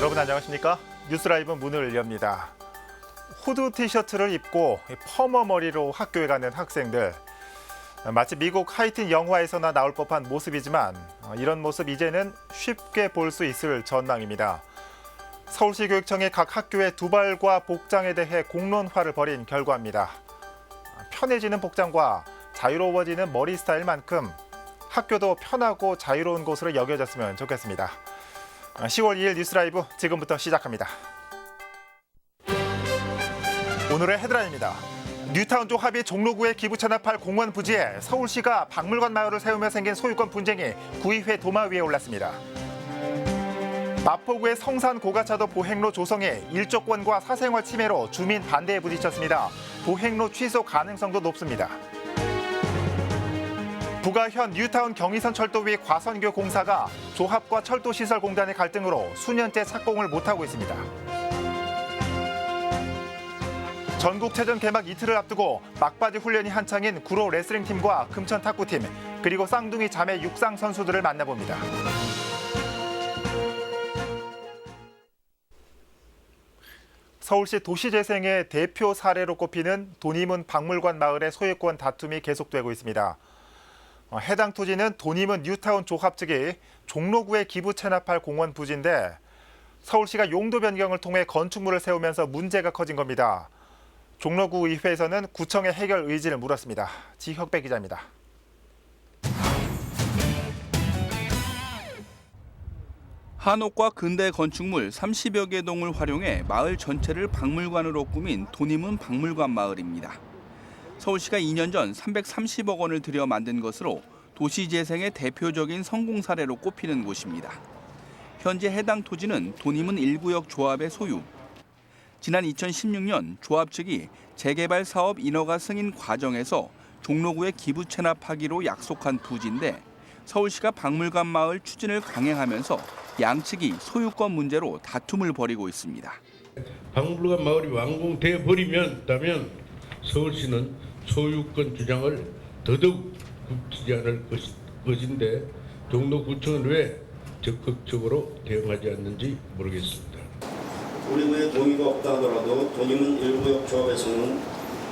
여러분 안녕하십니까? 뉴스라이브 문을 엽니다. 후드 티셔츠를 입고 퍼머 머리로 학교에 가는 학생들. 마치 미국 하이틴 영화에서나 나올 법한 모습이지만 이런 모습 이제는 쉽게 볼 수 있을 전망입니다. 서울시 교육청이 각 학교의 두발과 복장에 대해 공론화를 벌인 결과입니다. 편해지는 복장과 자유로워지는 머리 스타일만큼 학교도 편하고 자유로운 곳으로 여겨졌으면 좋겠습니다. 10월 2일 뉴스라이브 지금부터 시작합니다. 오늘의 헤드라인입니다. 뉴타운 쪽 합의 종로구에 기부 찬합할 공원 부지에 서울시가 박물관 마을을 세우며 생긴 소유권 분쟁이 구의회 도마 위에 올랐습니다. 마포구의 성산 고가차도 보행로 조성에 일조권과 사생활 침해로 주민 반대에 부딪혔습니다. 보행로 취소 가능성도 높습니다. 부가현 뉴타운 경의선 철도 위 과선교 공사가 조합과 철도시설공단의 갈등으로 수년째 착공을 못하고 있습니다. 전국체전 개막 이틀을 앞두고 막바지 훈련이 한창인 구로 레슬링팀과 금천 탁구팀 그리고 쌍둥이 자매 육상 선수들을 만나봅니다. 서울시 도시재생의 대표 사례로 꼽히는 돈이문 박물관 마을의 소유권 다툼이 계속되고 있습니다. 해당 토지는 돈이문 뉴타운 조합 측이 종로구에 기부 체납할 공원 부지인데 서울시가 용도 변경을 통해 건축물을 세우면서 문제가 커진 겁니다. 종로구 의회에서는 구청의 해결 의지를 물었습니다. 지혁배 기자입니다. 한옥과 근대 건축물 30여 개 동을 활용해 마을 전체를 박물관으로 꾸민 돈이문 박물관 마을입니다. 서울시가 2년 전 330억 원을 들여 만든 것으로 도시재생의 대표적인 성공 사례로 꼽히는 곳입니다. 현재 해당 토지는 돈이문 1구역 조합의 소유. 지난 2016년 조합 측이 재개발 사업 인허가 승인 과정에서 종로구에 기부 체납하기로 약속한 부지인데 서울시가 박물관 마을 추진을 강행하면서 양측이 소유권 문제로 다툼을 벌이고 있습니다. 박물관 마을이 완공돼 버리면 서울시는 소유권 주장을 더더욱 굽히지 않을 것인데 종로구청은 왜 적극적으로 대응하지 않는지 모르겠습니다. 우리 구에 동의가 없다 하더라도 돈이문 1구역 조합에서는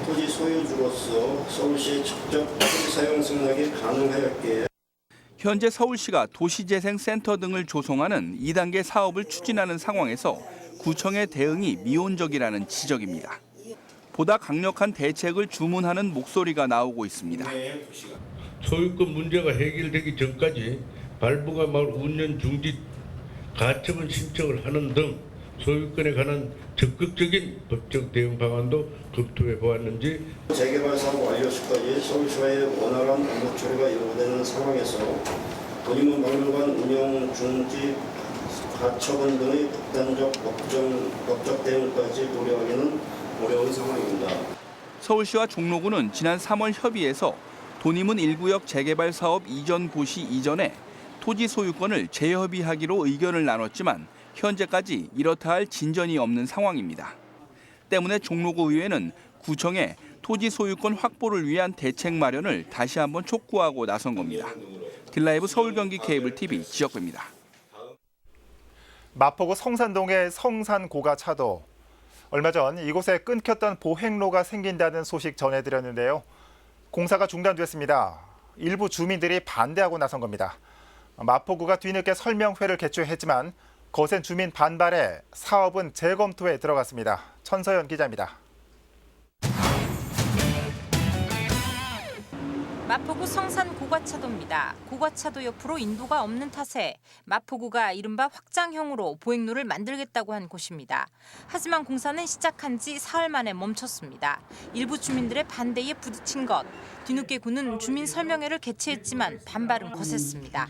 토지 소유주로서 서울시의 직접 토지 사용 승낙이 가능하였기에 현재 서울시가 도시재생센터 등을 조성하는 2단계 사업을 추진하는 상황에서 구청의 대응이 미온적이라는 지적입니다. 보다 강력한 대책을 주문하는 목소리가 나오고 있습니다. 소유권 문제가 해결되기 전까지 발부가 마을 운영 중지 가처분 신청을 하는 등 소유권에 관한 적극적인 법적 대응 방안도 검토해 보았는지 재개발 사업 완료 시까지 서울시와의 원활한 업무 처리가 이루어지는 상황에서 돈이문 박물관 운영 중지 가처분 등의 극단적 법적 대응까지 고려하기는 어려운 상황입니다. 서울시와 종로구는 지난 3월 협의에서 돈이문 1구역 재개발 사업 이전 고시 이전에 토지 소유권을 재협의하기로 의견을 나눴지만 현재까지 이렇다 할 진전이 없는 상황입니다. 때문에 종로구 의회는 구청에 토지 소유권 확보를 위한 대책 마련을 다시 한번 촉구하고 나선 겁니다. 딜라이브 서울 경기 케이블 TV 지역배입니다. 마포구 성산동의 성산고가 차도. 얼마 전 이곳에 끊겼던 보행로가 생긴다는 소식 전해드렸는데요. 공사가 중단됐습니다. 일부 주민들이 반대하고 나선 겁니다. 마포구가 뒤늦게 설명회를 개최했지만 거센 주민 반발에 사업은 재검토에 들어갔습니다. 천서연 기자입니다. 마포구 성산 고가차도입니다. 고가차도 옆으로 인도가 없는 탓에 마포구가 이른바 확장형으로 보행로를 만들겠다고 한 곳입니다. 하지만 공사는 시작한 지 사흘 만에 멈췄습니다. 일부 주민들의 반대에 부딪힌 것. 뒤늦게 구는 주민 설명회를 개최했지만 반발은 거셌습니다.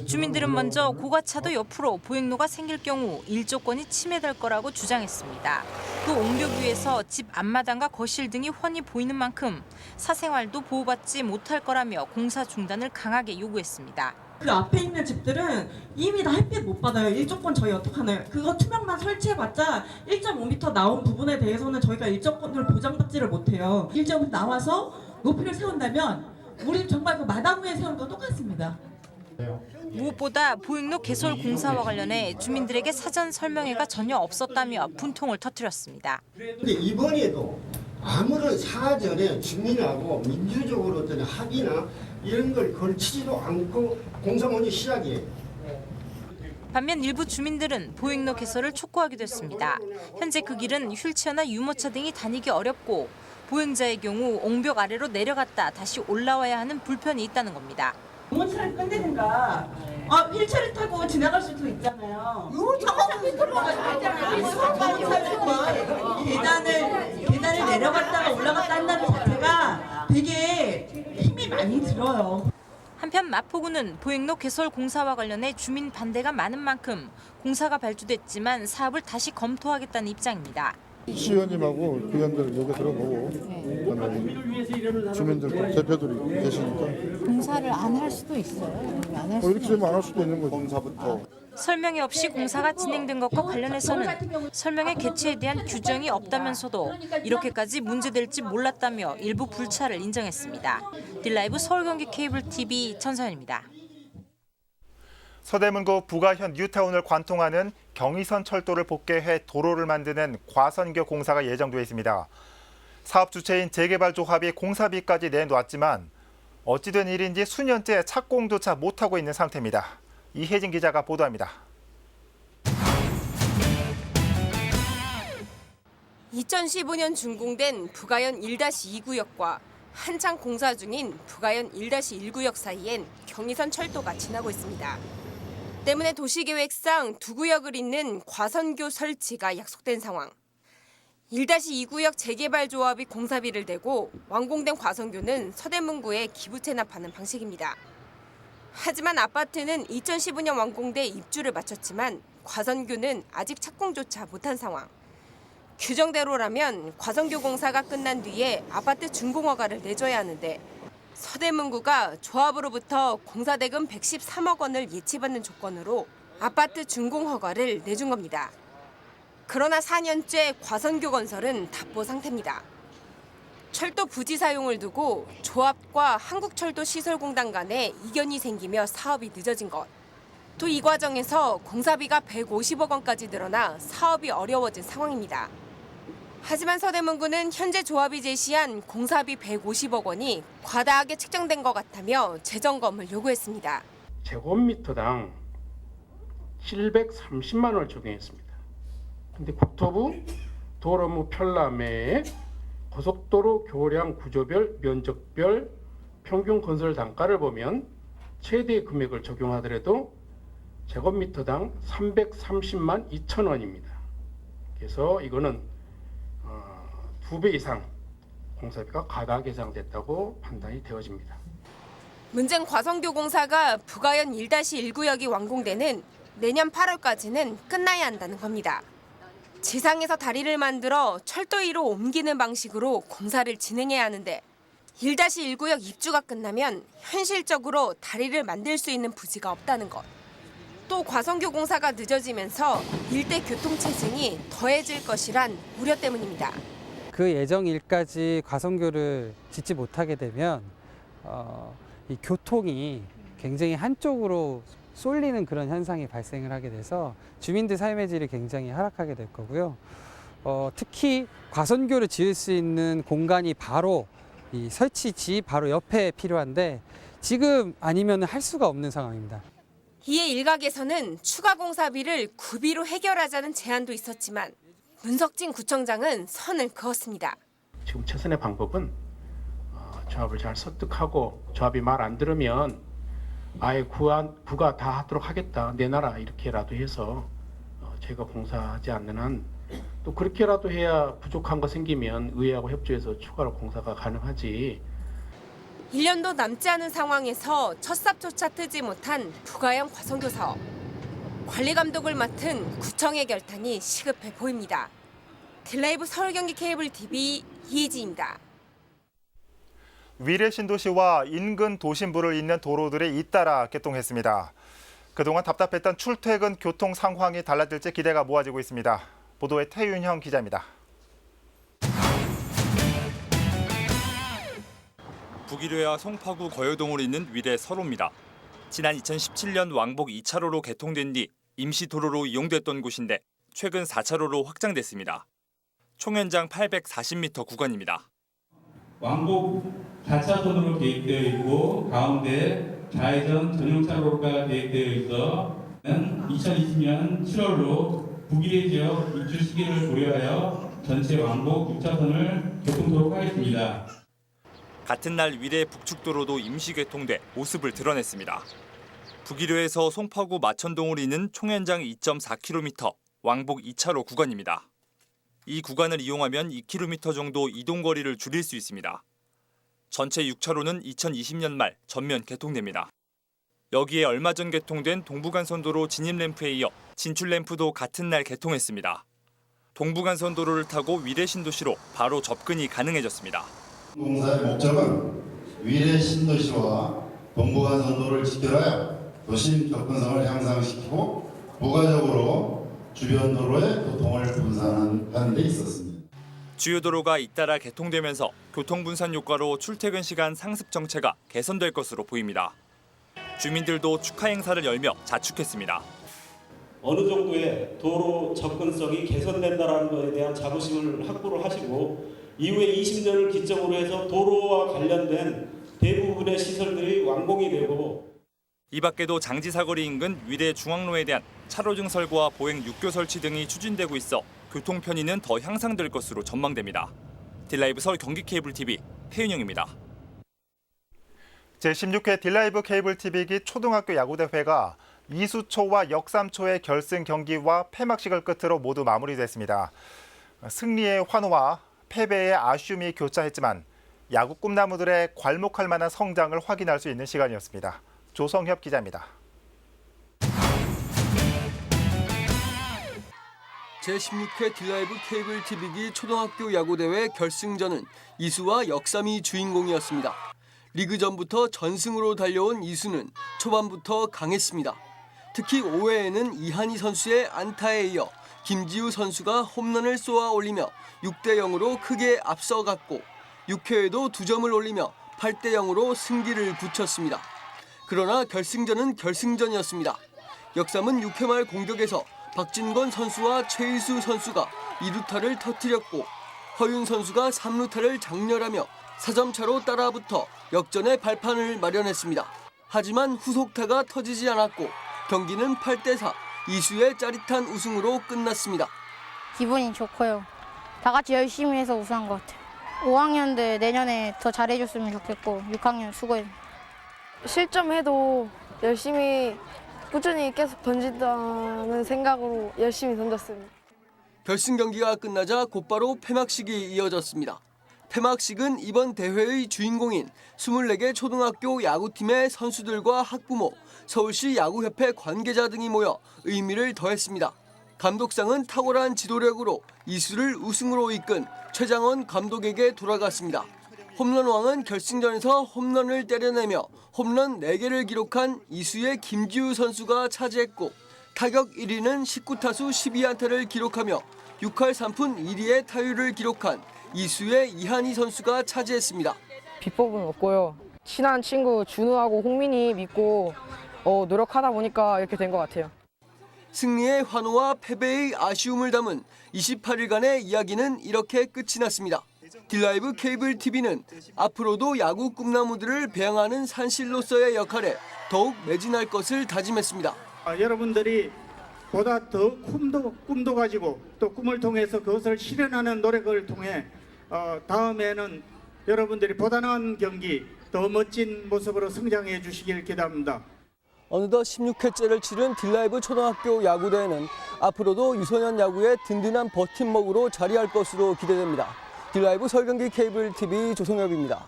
주민들은 먼저 고가차도 옆으로 보행로가 생길 경우 일조권이 침해될 거라고 주장했습니다. 또 옹벽위에서 집 앞마당과 거실 등이 훤히 보이는 만큼 사생활도 보호받지 못할 거라며 공사 중단을 강하게 요구했습니다. 그 앞에 있는 집들은 이미 다 햇빛 못 받아요. 일조권 저희 어떡하나요? 그거 투명만 설치해봤자 1.5m 나온 부분에 대해서는 저희가 일조권을 보장받지를 못해요. 1.5m 나와서 높이를 세운다면 우리 정말 그 마당 위에 세운 거 똑같습니다. 무엇보다 보행로 개설 공사와 관련해 주민들에게 사전 설명회가 전혀 없었다며 분통을 터뜨렸습니다. 근데 이번에도 아무런 사과 전에 주민하고 민주적으로 어떤 합의나 이런 걸 걸치지도 않고 공사 먼저 시작이에요. 반면 일부 주민들은 보행로 개설을 촉구하기도 했습니다. 현재 그 길은 휠체어나 유모차 등이 다니기 어렵고 보행자의 경우 옹벽 아래로 내려갔다 다시 올라와야 하는 불편이 있다는 겁니다. 유모차를 끝내든가 휠체어를 타고 지나갈 수도 있잖아요. 계단을 내려갔다가 올라갔다 한다는 자체가 되게 힘이 많이 들어요. 한편 마포구는 보행로 개설 공사와 관련해 주민 반대가 많은 만큼 공사가 발주됐지만 사업을 다시 검토하겠다는 입장입니다. 시의원님하고 의원들 얘기 들어보고 주민들 대표들이 계시니까 공사를 안 할 수도 있어요. 안 할 이렇게 수도 되면 안 할 수도 있는 거죠. 공사부터. 설명회 없이 공사가 진행된 것과 관련해서는 설명회 개최에 대한 규정이 없다면서도 이렇게까지 문제될지 몰랐다며 일부 불찰을 인정했습니다. 딜라이브 서울경기 케이블 TV 천서연입니다. 서대문구 부가현 뉴타운을 관통하는 경의선 철도를 복개해 도로를 만드는 과선교 공사가 예정돼 있습니다. 사업 주체인 재개발조합이 공사비까지 내놓았지만 어찌된 일인지 수년째 착공조차 못하고 있는 상태입니다. 이혜진 기자가 보도합니다. 2015년 준공된 부가현 1-2구역과 한창 공사 중인 부가현 1-1구역 사이엔 경의선 철도가 지나고 있습니다. 때문에 도시계획상 두 구역을 잇는 과선교 설치가 약속된 상황. 1-2구역 재개발조합이 공사비를 대고 완공된 과선교는 서대문구에 기부 체납하는 방식입니다. 하지만 아파트는 2015년 완공돼 입주를 마쳤지만 과선교는 아직 착공조차 못한 상황. 규정대로라면 과선교 공사가 끝난 뒤에 아파트 준공허가를 내줘야 하는데 서대문구가 조합으로부터 공사대금 113억 원을 예치받는 조건으로 아파트 준공허가를 내준 겁니다. 그러나 4년째 과선교 건설은 답보 상태입니다. 철도 부지 사용을 두고 조합과 한국철도시설공단 간에 이견이 생기며 사업이 늦어진 것. 또 이 과정에서 공사비가 150억 원까지 늘어나 사업이 어려워진 상황입니다. 하지만 서대문구는 현재 조합이 제시한 공사비 150억 원이 과다하게 책정된 것 같다며 재점검을 요구했습니다. 제곱미터당 730만 원을 적용했습니다. 근데 국토부 도로무 편람회에 고속도로 교량 구조별 면적별 평균 건설 단가를 보면 최대 금액을 적용하더라도 제곱미터당 330만 2천 원입니다. 그래서 이거는 2배 이상 공사비가 과다하게 예상됐다고 판단이 되어집니다. 문제는 과선교 공사가 부가현 1-1구역이 완공되는 내년 8월까지는 끝나야 한다는 겁니다. 지상에서 다리를 만들어 철도 위로 옮기는 방식으로 공사를 진행해야 하는데 1-1구역 입주가 끝나면 현실적으로 다리를 만들 수 있는 부지가 없다는 것. 또 과선교 공사가 늦어지면서 일대 교통체증이 더해질 것이란 우려 때문입니다. 그 예정일까지 과선교를 짓지 못하게 되면 이 교통이 굉장히 한쪽으로 쏠리는 그런 현상이 발생을 하게 돼서 주민들 삶의 질이 굉장히 하락하게 될 거고요. 특히 과선교를 지을 수 있는 공간이 바로 이 설치지 바로 옆에 필요한데 지금 아니면 할 수가 없는 상황입니다. 이에 일각에서는 추가 공사비를 구비로 해결하자는 제안도 있었지만 문석진 구청장은 선을 그었습니다. 지금 최선의 방법은 조합을 잘 설득하고 조합이 말 안 들으면 아예 구가 다 하도록 하겠다 내놔라 이렇게라도 해서 저희가 공사하지 않는 한 또 그렇게라도 해야 부족한 거 생기면 의회하고 협조해서 추가로 공사가 가능하지. 1년도 남지 않은 상황에서 첫 삽조차 트지 못한 부가현 과선교 사업. 관리 감독을 맡은 구청의 결단이 시급해 보입니다. 딜라이브 서울경기 케이블 TV 이혜지입니다. 위례 신도시와 인근 도심부를 잇는 도로들이 잇따라 개통했습니다. 그동안 답답했던 출퇴근 교통 상황이 달라질지 기대가 모아지고 있습니다. 보도에 태윤형 기자입니다. 북위례와 송파구 거여동을 잇는 위례 서로입니다. 지난 2017년 왕복 2차로로 개통된 뒤 임시 도로로 이용됐던 곳인데 최근 4차로로 확장됐습니다. 총연장 840m 구간입니다. 왕복 4차선으로 계획되어 있고 가운데 좌회전 전용차로가 계획되어 있어 2020년 7월로 북일해 지역 입주 시기를 고려하여 전체 왕복 6차선을 개통토록 하겠습니다. 같은 날 위례 북측도로도 임시 개통돼 모습을 드러냈습니다. 북일효에서 송파구 마천동을 잇는 총연장 2.4km 왕복 2차로 구간입니다. 이 구간을 이용하면 2km 정도 이동거리를 줄일 수 있습니다. 전체 6차로는 2020년 말 전면 개통됩니다. 여기에 얼마 전 개통된 동부간선도로 진입램프에 이어 진출램프도 같은 날 개통했습니다. 동부간선도로를 타고 위례 신도시로 바로 접근이 가능해졌습니다. 공사의 목적은 위례 신도시와 동부간선도를 직결하여 도심 접근성을 향상시키고 부가적으로 주변 도로의 교통을 분산하는 데 있었습니다. 주요 도로가 잇따라 개통되면서 교통 분산 효과로 출퇴근 시간 상습 정체가 개선될 것으로 보입니다. 주민들도 축하 행사를 열며 자축했습니다. 어느 정도의 도로 접근성이 개선된다는 것에 대한 자부심을 확보를 하시고 이후에 20년을 기점으로 해서 도로와 관련된 대부분의 시설들이 완공이 되고 이 밖에도 장지사거리 인근 위례 중앙로에 대한 차로 증설과 보행 육교 설치 등이 추진되고 있어 교통 편의는 더 향상될 것으로 전망됩니다. 딜라이브 서울 경기 케이블 TV 태윤영입니다. 제16회 딜라이브 케이블 TV기 초등학교 야구대회가 이수초와 역삼초의 결승 경기와 폐막식을 끝으로 모두 마무리됐습니다. 승리의 환호와 패배의 아쉬움이 교차했지만 야구 꿈나무들의 괄목할 만한 성장을 확인할 수 있는 시간이었습니다. 조성협 기자입니다. 제16회 딜라이브 케이블 TV기 초등학교 야구대회 결승전은 이수와 역삼이 주인공이었습니다. 리그전부터 전승으로 달려온 이수는 초반부터 강했습니다. 특히 5회에는 이한희 선수의 안타에 이어 김지우 선수가 홈런을 쏘아 올리며 6대 0으로 크게 앞서갔고 6회에도 2점을 올리며 8대 0으로 승기를 굳혔습니다. 그러나 결승전은 결승전이었습니다. 역삼은 6회 말 공격에서 박진권 선수와 최희수 선수가 2루타를 터뜨렸고 허윤 선수가 3루타를 장렬하며 4점 차로 따라붙어 역전의 발판을 마련했습니다. 하지만 후속타가 터지지 않았고 경기는 8대 4 이수의 짜릿한 우승으로 끝났습니다. 기분이 좋고요. 다 같이 열심히 해서 우승한 것 같아요. 5학년들 내년에 더 잘해줬으면 좋겠고 6학년 수고해요. 실점해도 열심히 꾸준히 계속 던진다는 생각으로 열심히 던졌습니다. 결승 경기가 끝나자 곧바로 폐막식이 이어졌습니다. 폐막식은 이번 대회의 주인공인 24개 초등학교 야구팀의 선수들과 학부모, 서울시 야구협회 관계자 등이 모여 의미를 더했습니다. 감독상은 탁월한 지도력으로 이수를 우승으로 이끈 최장원 감독에게 돌아갔습니다. 홈런왕은 결승전에서 홈런을 때려내며 홈런 4개를 기록한 이수의 김지우 선수가 차지했고 타격 1위는 19타수 12안타를 기록하며 6할 3푼 1리의 타율을 기록한 이수의 이한희 선수가 차지했습니다. 비법은 없고요. 친한 친구 준우하고 홍민이 믿고 노력하다 보니까 이렇게 된 것 같아요. 승리의 환호와 패배의 아쉬움을 담은 28일간의 이야기는 이렇게 끝이 났습니다. 딜라이브 케이블 TV는 앞으로도 야구 꿈나무들을 배양하는 산실로서의 역할에 더욱 매진할 것을 다짐했습니다. 여러분들이 보다 더 꿈도 가지고 또 꿈을 통해서 그것을 실현하는 노력을 통해 다음에는 여러분들이 보다 나은 경기, 더 멋진 모습으로 성장해 주시길 기대합니다. 어느덧 16회째를 치른 딜라이브 초등학교 야구대회는 앞으로도 유소년 야구의 든든한 버팀목으로 자리할 것으로 기대됩니다. 딜라이브 서울 경기 케이블 TV 조성엽입니다.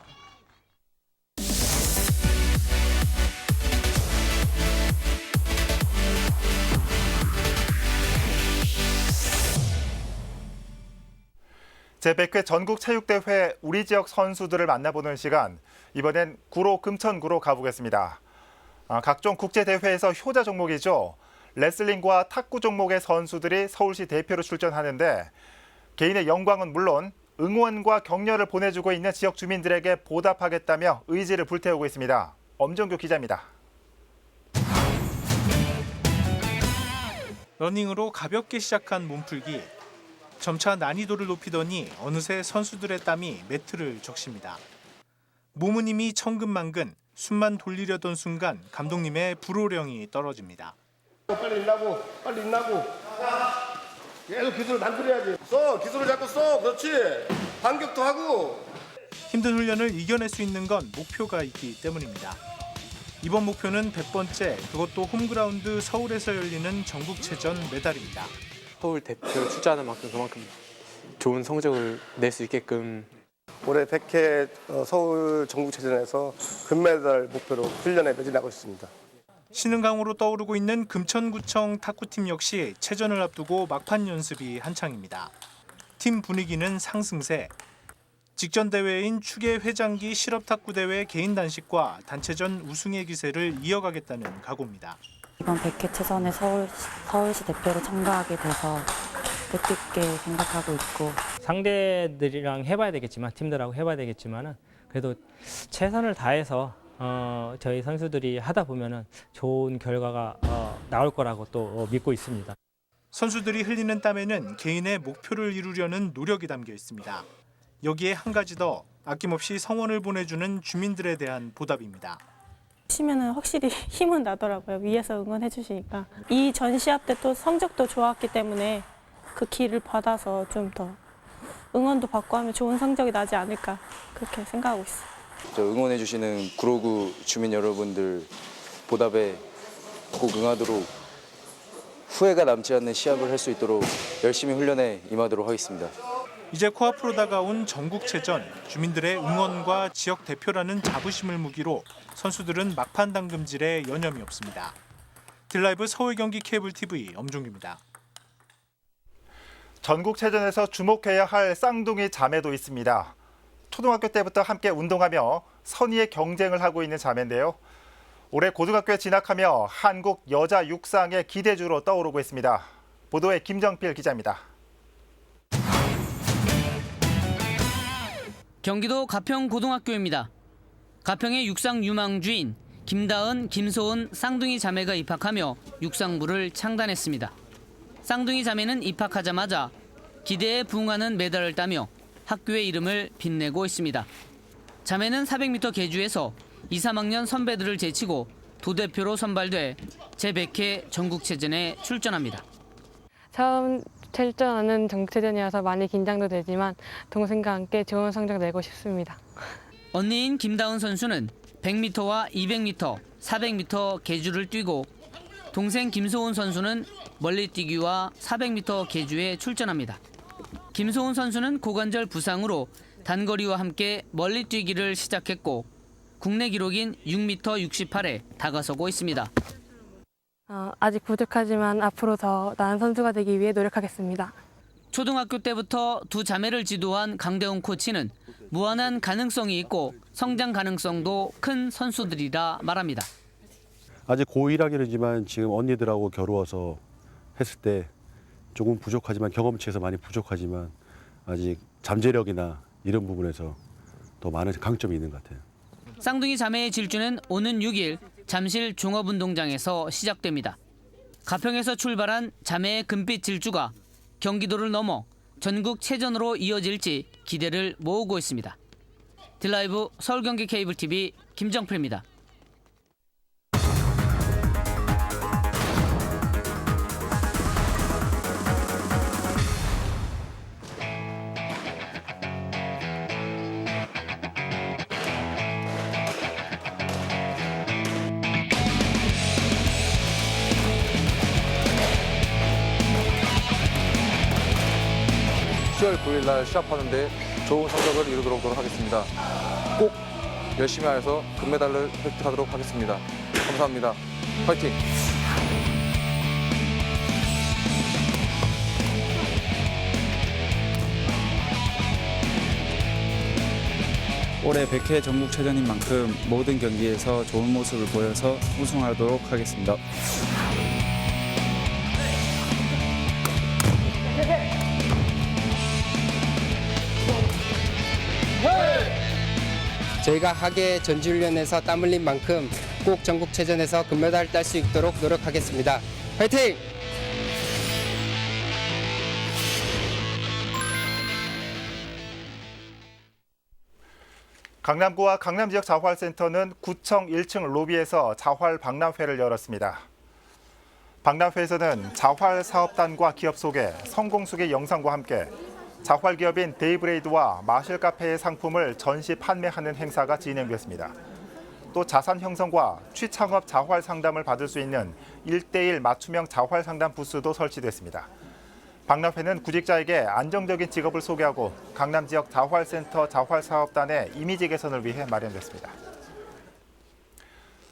제100회 전국체육대회 우리 지역 선수들을 만나보는 시간, 이번엔 구로 금천구로 가보겠습니다. 각종 국제대회에서 효자 종목이죠. 레슬링과 탁구 종목의 선수들이 서울시 대표로 출전하는데 개인의 영광은 물론 응원과 격려를 보내주고 있는 지역 주민들에게 보답하겠다며 의지를 불태우고 있습니다. 엄정규 기자입니다. 러닝으로 가볍게 시작한 몸풀기. 점차 난이도를 높이더니 어느새 선수들의 땀이 매트를 적십니다. 몸은 이미 천근만근, 숨만 돌리려던 순간 감독님의 불호령이 떨어집니다. 빨리 일나고, 빨리 일나고. 계속 기술을 만들어야지. 기술을 자꾸 써. 그렇지. 반격도 하고. 힘든 훈련을 이겨낼 수 있는 건 목표가 있기 때문입니다. 이번 목표는 100번째, 그것도 홈그라운드 서울에서 열리는 전국체전 메달입니다. 서울 대표로 출전하는 만큼 그만큼 좋은 성적을 낼 수 있게끔 올해 100회 서울 전국체전에서 금메달 목표로 훈련에 매진하고 있습니다. 신흥강으로 떠오르고 있는 금천구청 탁구팀 역시 체전을 앞두고 막판 연습이 한창입니다. 팀 분위기는 상승세. 직전 대회인 추계 회장기 실업탁구 대회 개인 단식과 단체전 우승의 기세를 이어가겠다는 각오입니다. 이번 100회 체전에 서울시 대표로 참가하게 돼서 뜻깊게 생각하고 있고 상대들이랑 해봐야 되겠지만 팀들하고 해봐야 되겠지만은 그래도 최선을 다해서 저희 선수들이 하다 보면은 좋은 결과가 나올 거라고 또 믿고 있습니다. 선수들이 흘리는 땀에는 개인의 목표를 이루려는 노력이 담겨 있습니다. 여기에 한 가지 더, 아낌없이 성원을 보내주는 주민들에 대한 보답입니다. 치면은 확실히 힘은 나더라고요. 위에서 응원해 주시니까. 이 전 시합 때 또 성적도 좋았기 때문에 그 기를 받아서 좀 더 응원도 받고 하면 좋은 성적이 나지 않을까 그렇게 생각하고 있어요. 저 응원해 주시는 구로구 주민 여러분들 보답에 꼭 응하도록 후회가 남지 않는 시합을 할 수 있도록 열심히 훈련에 임하도록 하겠습니다. 이제 코앞으로 다가온 전국체전, 주민들의 응원과 지역 대표라는 자부심을 무기로 선수들은 막판 당금질에 여념이 없습니다. 딜라이브 서울 경기 케이블 TV 엄종규입니다. 전국체전에서 주목해야 할 쌍둥이 자매도 있습니다. 초등학교 때부터 함께 운동하며 선의의 경쟁을 하고 있는 자매인데요. 올해 고등학교에 진학하며 한국 여자 육상의 기대주로 떠오르고 있습니다. 보도에 김정필 기자입니다. 경기도 가평 고등학교입니다. 가평의 육상 유망주인 김다은, 김소은 쌍둥이 자매가 입학하며 육상부를 창단했습니다. 쌍둥이 자매는 입학하자마자 기대에 부응하는 메달을 따며 학교의 이름을 빛내고 있습니다. 자매는 400m 계주에서 2, 3학년 선배들을 제치고 도대표로 선발돼 제100회 전국체전에 출전합니다. 처음 출전하는 전국체전이어서 많이 긴장도 되지만 동생과 함께 좋은 성적 내고 싶습니다. 언니인 김다은 선수는 100m와 200m, 400m 계주를 뛰고 동생 김소은 선수는 멀리뛰기와 400m 계주에 출전합니다. 김소은 선수는 고관절 부상으로 단거리와 함께 멀리뛰기를 시작했고 국내 기록인 6m 68에 다가서고 있습니다. 아직 부족하지만 앞으로 더 나은 선수가 되기 위해 노력하겠습니다. 초등학교 때부터 두 자매를 지도한 강대훈 코치는 무한한 가능성이 있고 성장 가능성도 큰 선수들이라 말합니다. 아직 고1학년이지만 지금 언니들하고 겨루어서 했을 때 조금 부족하지만 경험치에서 많이 부족하지만 아직 잠재력이나 이런 부분에서 더 많은 강점이 있는 것 같아요. 쌍둥이 자매의 질주는 오는 6일 잠실 종합운동장에서 시작됩니다. 가평에서 출발한 자매의 금빛 질주가 경기도를 넘어 전국체전으로 이어질지 기대를 모으고 있습니다. 딜라이브 서울경기 케이블TV 김정필입니다. (10월 9일) 날 시합하는데 좋은 성적을 이루도록 노력하겠습니다. 꼭 열심히 해서 금메달을 획득하도록 하겠습니다. 감사합니다. 화이팅! 올해 100회 전국체전인 만큼 모든 경기에서 좋은 모습을 보여서 우승하도록 하겠습니다. 저희가 하계 전지훈련에서 땀 흘린 만큼 꼭 전국체전에서 금메달을 딸 수 있도록 노력하겠습니다. 화이팅! 강남구와 강남 지역 자활센터는 구청 1층 로비에서 자활 박람회를 열었습니다. 박람회에서는 자활 사업단과 기업 소개, 성공 소개 영상과 함께 자활 기업인 데이브레이드와 마실 카페의 상품을 전시 판매하는 행사가 진행됐습니다. 또 자산 형성과 취창업 자활 상담을 받을 수 있는 1:1 맞춤형 자활 상담 부스도 설치됐습니다. 박람회는 구직자에게 안정적인 직업을 소개하고 강남 지역 자활센터 자활사업단의 이미지 개선을 위해 마련됐습니다.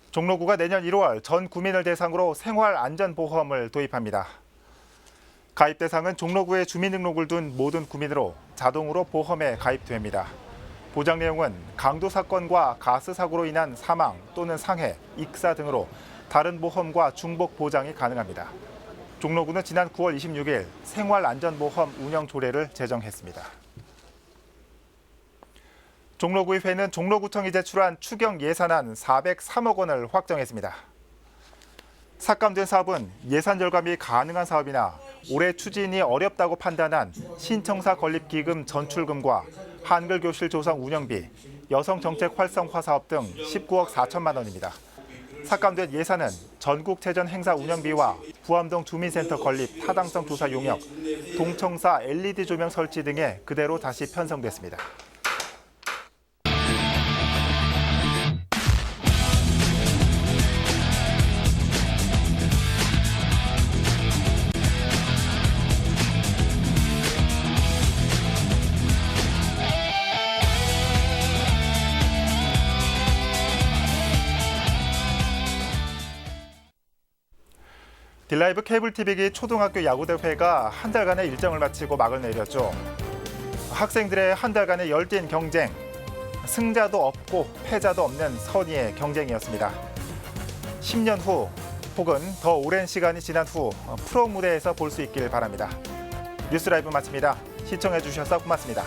종로구가 내년 1월 전 구민을 대상으로 생활안전보험을 도입합니다. 가입 대상은 종로구에 주민등록을 둔 모든 구민으로 자동으로 보험에 가입됩니다. 보장 내용은 강도 사건과 가스 사고로 인한 사망 또는 상해, 익사 등으로 다른 보험과 중복 보장이 가능합니다. 종로구는 지난 9월 26일 생활안전보험 운영 조례를 제정했습니다. 종로구의회는 종로구청이 제출한 추경 예산안 403억 원을 확정했습니다. 삭감된 사업은 예산 절감이 가능한 사업이나 올해 추진이 어렵다고 판단한 신청사 건립기금 전출금과 한글 교실 조성 운영비, 여성정책 활성화 사업 등 19억 4천만 원입니다. 삭감된 예산은 전국체전 행사 운영비와 부암동 주민센터 건립 타당성 조사 용역, 동청사 LED 조명 설치 등에 그대로 다시 편성됐습니다. 딜라이브 케이블 TV기 초등학교 야구대회가 한 달간의 일정을 마치고 막을 내렸죠. 학생들의 한 달간의 열띤 경쟁, 승자도 없고 패자도 없는 선의의 경쟁이었습니다. 10년 후 혹은 더 오랜 시간이 지난 후 프로 무대에서 볼 수 있길 바랍니다. 뉴스 라이브 마칩니다. 시청해 주셔서 고맙습니다.